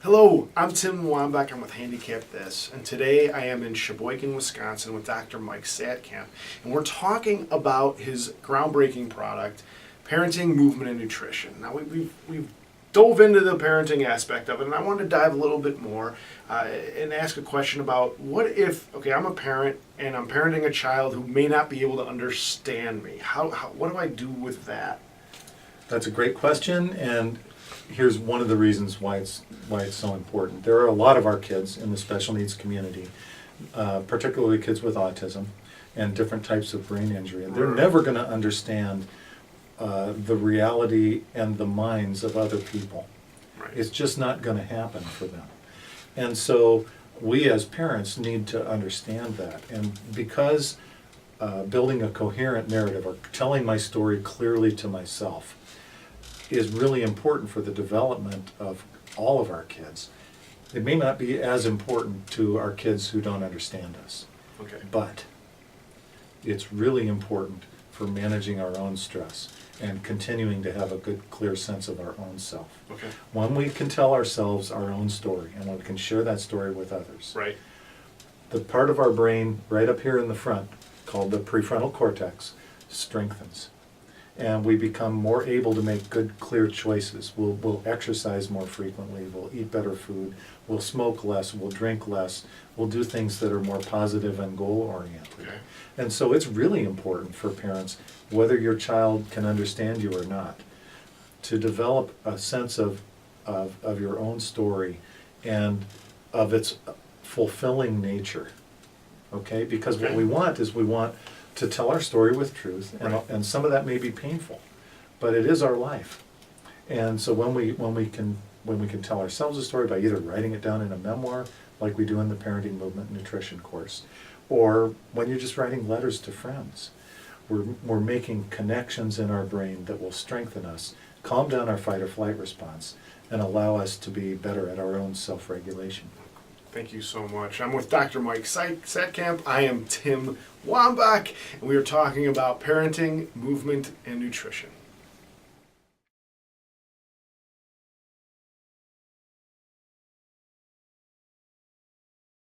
Hello, I'm Tim Wambach. I'm with Handicap This, and today I am in Sheboygan, Wisconsin with Dr. Mike Satkamp, and we're talking about his groundbreaking product, Parenting, Movement, and Nutrition. Now, we've dove into the parenting aspect of it, and I wanted to dive a little bit more and ask a question about what if, okay, I'm a parent and I'm parenting a child who may not be able to understand me. What do I do with that? That's a great question, and here's one of the reasons why it's so important. There are a lot of our kids in the special needs community, particularly kids with autism and different types of brain injury, and they're never going to understand the reality and the minds of other people. Right. It's just not going to happen for them. And so we as parents need to understand that. And because building a coherent narrative or telling my story clearly to myself is really important for the development of all of our kids. It may not be as important to our kids who don't understand us, Okay. but it's really important for managing our own stress and continuing to have a good, clear sense of our own self. Okay. When we can tell ourselves our own story and when we can share that story with others, Right. the part of our brain right up here in the front, called the prefrontal cortex, strengthens. And we become more able to make good, clear choices. We'll exercise more frequently, we'll eat better food, we'll smoke less, we'll drink less, we'll do things that are more positive and goal-oriented. Okay. And so it's really important for parents, whether your child can understand you or not, to develop a sense of your own story and of its fulfilling nature. Okay? Because what Okay. we want is we want to tell our story with truth, and, Right. and some of that may be painful, but it is our life. And so when we can tell ourselves a story by either writing it down in a memoir, like we do in the Parenting, Movement, and Nutrition course, or when you're just writing letters to friends, we're making connections in our brain that will strengthen us, calm down our fight or flight response, and allow us to be better at our own self-regulation. Thank you so much. I'm with Dr. Mike Satkamp. I am Tim Wambach, and we are talking about parenting, movement, and nutrition.